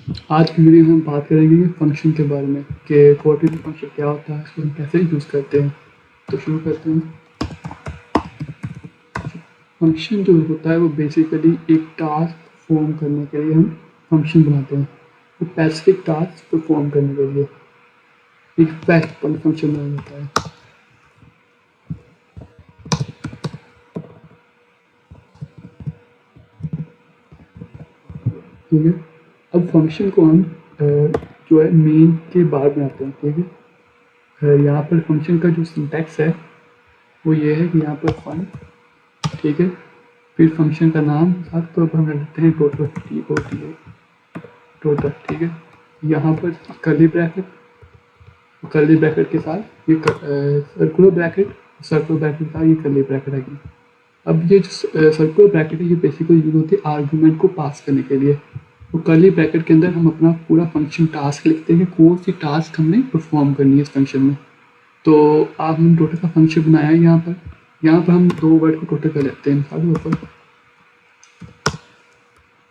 आज की वीडियो में हम बात करेंगे कि फंक्शन के बारे में कि क्वाड्रेटिक फंक्शन क्या होता है, इसको हम कैसे यूज़ करते हैं। तो शुरू करते हैं। फंक्शन जो होता है वो बेसिकली एक टास्क परफॉर्म करने के लिए हम फंक्शन बनाते हैं। वो स्पेसिफिक टास्क परफॉर्म करने के लिए एक स्पेसिफिक फंक्शन बनाया जाता है। ठीक है, अब फंक्शन को हम जो है मेन के बाहर बनाते हैं। ठीक है, यहाँ पर फंक्शन का जो सिंटैक्स है वो ये है कि यहाँ पर फन, ठीक है, फिर फंक्शन का नाम साथ तो अब हम रखते हैं टोटल, टोटल। ठीक है, यहाँ पर कर्ली ब्रैकेट के साथ ये सर्कुलर ब्रैकेट के साथ ये कर्ली ब्रैकेट आएगी। अब ये जो सर्कुलर ब्रैकेट है ये बेसिकली यूज होती है आर्गूमेंट को पास करने के लिए। तो कर्ली ब्रैकेट के अंदर हम अपना पूरा फंक्शन टास्क लिखते हैं, कौन सी टास्क हमने परफॉर्म करनी है इस फंक्शन में। तो आप हमने टोटल का फंक्शन बनाया है। यहाँ पर हम दो वर्ड को टोटल कर लेते हैं। मिसाल के ऊपर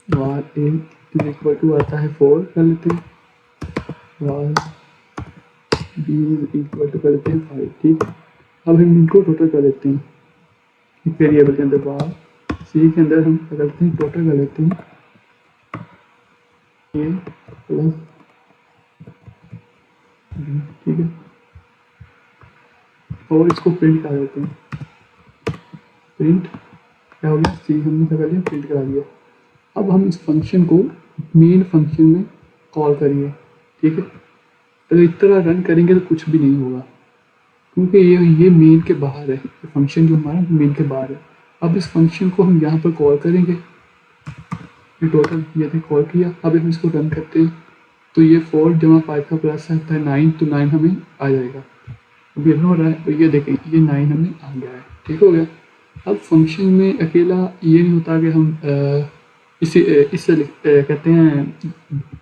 वार ए इज इक्वल टू आता है 4 कर लेते हैं, वार बी इज इक्वल टू कर लेते हैं 5। ठीक है, अब हम इनको टोटल कर लेते हैं। एक वेरिएबल के अंदर वार सी के अंदर हम क्या करते हैं, टोटल कर लेते हैं ए प्लस बी। ठीक है, और इसको प्रिंट कर देते हैं। प्रिंट क्या हो गया, सी हमने क्या कर लिया, प्रिंट करा दिया। अब हम इस फंक्शन को मेन फंक्शन में कॉल करिए। ठीक है, अगर इस तरह रन करेंगे तो कुछ भी नहीं होगा, क्योंकि ये मेन के बाहर है। फंक्शन जो हमारा मेन के बाहर है। अब इस फंक्शन को हम यहाँ पर कॉल करेंगे, ये टोटल ये थे कॉल किया। अब हम इसको रन करते हैं तो ये 4 जमा 5 का प्लस आता है 9, तो 9 हमें आ जाएगा। अब ये हो रहा है, तो ये देखें ये 9 हमें आ गया है। ठीक हो गया। अब फंक्शन में अकेला ये नहीं होता कि हम इससे कहते हैं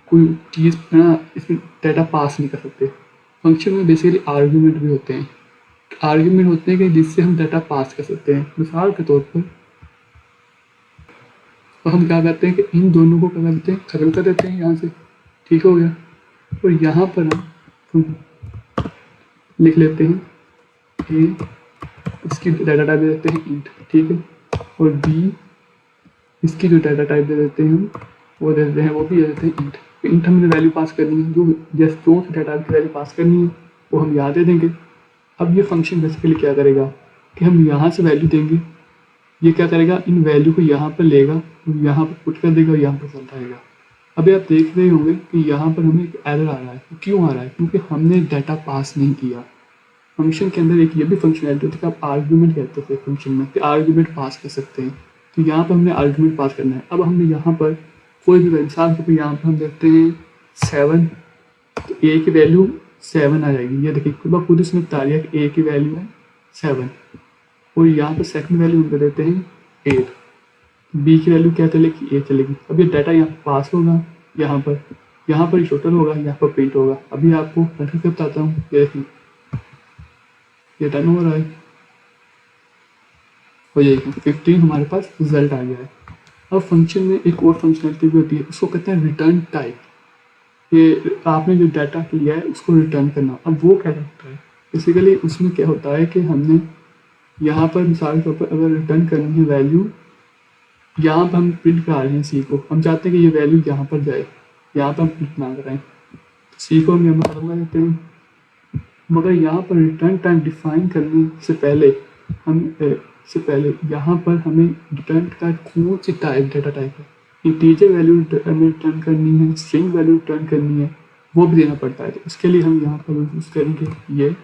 कोई चीज़ ना इसमें डाटा पास नहीं कर सकते। फंक्शन में बेसिकली आर्ग्यूमेंट भी होते हैं। आर्ग्यूमेंट होते हैं कि जिससे हम डाटा पास कर सकते हैं। मिसाल के तौर पर तो हम क्या करते हैं कि इन दोनों को क्या करते हैं, खत्म कर देते हैं यहाँ से। ठीक हो गया, और यहाँ पर हम लिख लेते हैं ए, इसकी डाटा टाइप दे देते हैं इंट। ठीक है, और बी इसकी जो डाटा टाइप दे देते हैं हम वो दे देते हैं, वो भी दे देते हैं इंट। तो इंट हमने वैल्यू पास करनी है, जो जैसे जो डाटा की वैल्यू पास करनी है वो हम यहाँ दे देंगे। अब ये फंक्शन बेसिकली क्या करेगा कि हम यहाँ से वैल्यू देंगे, ये क्या करेगा, इन वैल्यू को यहाँ पर लेगा, यहाँ पर पुट कर देगा और यहाँ पर चलता रहेगा। अभी आप देख रहे होंगे कि यहाँ पर हमें एक एरर आ रहा है। क्यों आ रहा है, क्योंकि हमने डाटा पास नहीं किया। फंक्शन के अंदर एक ये भी फंक्शनैलिटी होती है कि आप आर्ग्यूमेंट कहते थे फंक्शन में कि आर्ग्यूमेंट पास कर सकते हैं। तो यहाँ पर हमने आर्ग्यूमेंट पास करना है। अब हमने यहाँ पर कोई भी मिसाल के यहाँ पर हम देखते हैं 7, तो ए की वैल्यू 7 आ जाएगी। ये देखिए खुद इसने बता दिया कि ए की वैल्यू है 7, और यहाँ पर सेकंड वैल्यू हम दे देते हैं 8। बी की वैल्यू क्या चलेगी, ए चलेगी। अब ये डाटा यहाँ पास होगा, यहाँ पर टोटल होगा, यहाँ पर प्रिंट होगा। अभी आपको करके बताता हूँ। ये देखिए ये डन हो रहा है, हो जाएगी 15 हमारे पास रिजल्ट आ गया है। अब फंक्शन में एक और फंक्शनलिटी भी होती है, उसको कहते हैं रिटर्न टाइप। ये आपने जो डाटा लिया है उसको रिटर्न करना। अब वो क्या करता है, बेसिकली उसमें क्या होता है कि हमने यहाँ पर मिसाल के तौर पर अगर रिटर्न करनी है वैल्यू, यहाँ पर हम प्रिंट करा रहे हैं सी को, हम चाहते हैं कि ये वैल्यू यहाँ पर जाए, यहाँ पर हम प्रिंट ना कराएं, सी को हम यहाँ पर खत्म कर देते हैं। मगर यहाँ पर रिटर्न टाइम डिफाइन करने से पहले यहाँ पर हमें रिटर्न का कौन सी टाइप डाटा टाइप है, इंटीजर वैल्यू हमें रिटर्न करनी है, स्ट्रिंग वैल्यू रिटर्न करनी है, वो भी देना पड़ता है। तो उसके लिए हम यहाँ पर यूज़ करेंगे ये,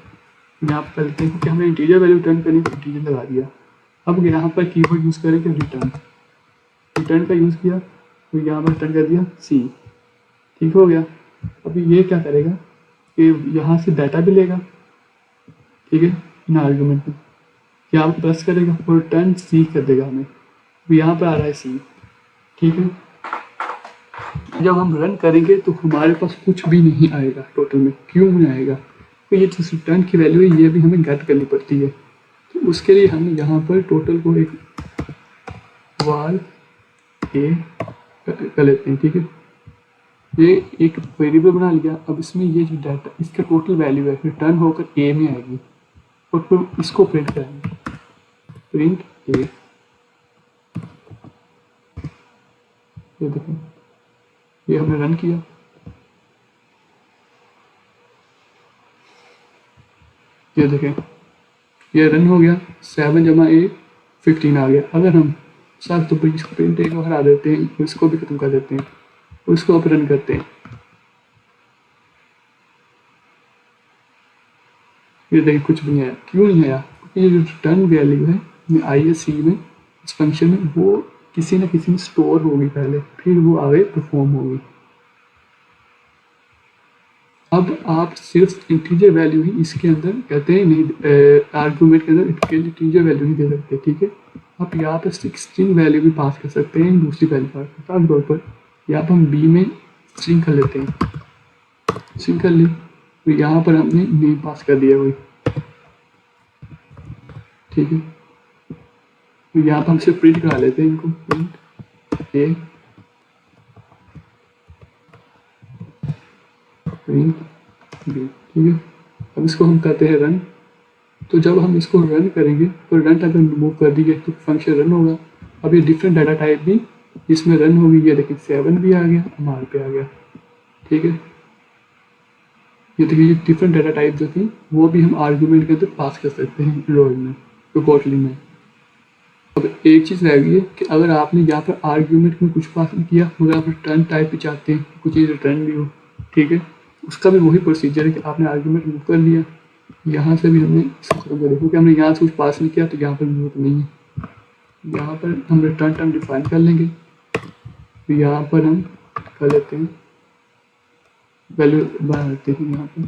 यहाँ पर करते हैं क्योंकि हमें इंटीजर वैल्यू रिटर्न करनी है, इंटीजर लगा दिया। अब यहाँ पर कीवर्ड यूज़ करेंगे रिटर्न का यूज़ किया, तो यहाँ पर रिटर्न कर दिया सी। ठीक हो गया। अभी ये क्या करेगा कि यहाँ से डाटा भी लेगा, ठीक है, इन आर्गुमेंट में यहाँ पर प्रेस करेगा और रिटर्न सी कर देगा हमें। तो यहाँ पर आ रहा है सी। ठीक है, जब हम रन करेंगे तो हमारे पास कुछ भी नहीं आएगा टोटल में। क्यों नहीं आएगा, तो ये जो रिटर्न की वैल्यू है ये भी हमें गेट करनी पड़ती है। तो उसके लिए हम यहाँ पर टोटल को एक वाल ए कर लेते हैं। ठीक है, ये एक वेरिएबल बना लिया। अब इसमें ये जो डाटा इसका टोटल वैल्यू है रिटर्न होकर ए में आएगी और फिर इसको प्रिंट करेंगे, प्रिंट ए। ये देखें, ये हमने रन किया, ये देखें ये रन हो गया, 7 जमा ए 15 आ गया। अगर हम साथ तो इसको प्रिंट ए को हटा देते हैं, इसको भी खत्म कर देते हैं, उसको अब रन करते हैं। ये देखिए कुछ भी नहीं आया। क्यों नहीं आया? क्योंकि ये जो रिटर्न वैल्यू है ISC में, इस फंक्शन में, वो किसी न किसी में स्टोर होगी पहले, फिर वो आगे परफॉर्म होगी। अब आप सिर्फ इंटीजर वैल्यू ही इसके अंदर कहते हैं नहीं, आर्गूमेंट के अंदर इसके इंटीजर वैल्यू नहीं दे सकते, ठीक है। आप यहाँ पर स्ट्रिंग वैल्यू भी पास कर सकते हैं, दूसरी वैल्यू पास कर सकते हैं। तौर पर यहाँ पर हम बी में स्ट्रिंग कर लेते हैं, स्ट्रिंग कर ली, तो यहाँ पर हमने नेम पास कर दिया कोई, ठीक है। तो यहाँ पर हम सिर्फ प्रिंट करा लेते हैं इनको, प्रिंट ए, प्रिंट बी, ठीक है। अब इसको हम कहते हैं रन। तो जब हम इसको रन करेंगे तो रन टाइप हम रिमूव कर दिए तो फंक्शन रन होगा। अब ये डिफरेंट डाटा टाइप भी इसमें रन होगी। ये देखिए 7 भी आ गया, हमार पे आ गया, ठीक है। ये देखिए ये डिफरेंट डाटा टाइप जो थी वो भी हम आर्गूमेंट के अंदर पास कर सकते हैं एंड्रॉइड में, तो कोटली में। अब एक चीज़ रह गई है कि अगर आपने यहाँ पर आर्ग्यूमेंट में कुछ पास नहीं किया मगर आप रिटर्न टाइप भी चाहते हैं, कुछ चीज़ रिटर्न भी हो, ठीक है, उसका भी वही प्रोसीजर है कि आपने आर्ग्यूमेंट रिमूव कर लिया, यहाँ से भी हमने इसको खत्म कर दिया क्योंकि हमने यहाँ से कुछ पास नहीं किया तो यहाँ पर जरूरत नहीं है। यहाँ पर हम रिटर्न टाइम डिफाइन कर लेंगे, तो यहाँ पर हम कर लेते हैं वैल्यू बना लेते हैं यहाँ पर,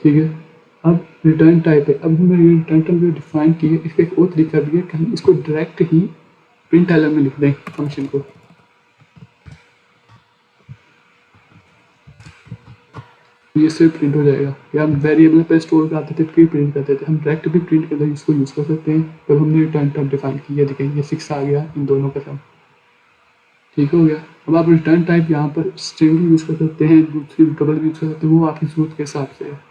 ठीक है। अब रिटर्न टाइप है, अब हमने रिटर्न टाइप जो डिफाइन की है इसका एक और तरीका भी है कि हम इसको डायरेक्ट ही प्रिंट एलर में लिख दें फंक्शन को, ये सिर्फ प्रिंट हो जाएगा। या हम वेरिएबल पर स्टोर करते थे फिर प्रिंट करते थे, हम डायरेक्ट भी प्रिंट के अंदर इसको यूज़ कर सकते हैं। तो हमने रिटर्न टाइप डिफाइन किया, देखिए ये 6 आ गया इन दोनों का सम, ठीक हो गया। अब आप रिटर्न टाइप यहाँ पर स्ट्रिंग भी यूज़ कर सकते हैं, दूसरी डबल भी यूज़ कर सकते हैं, वो आपकी जरूरत के हिसाब से है।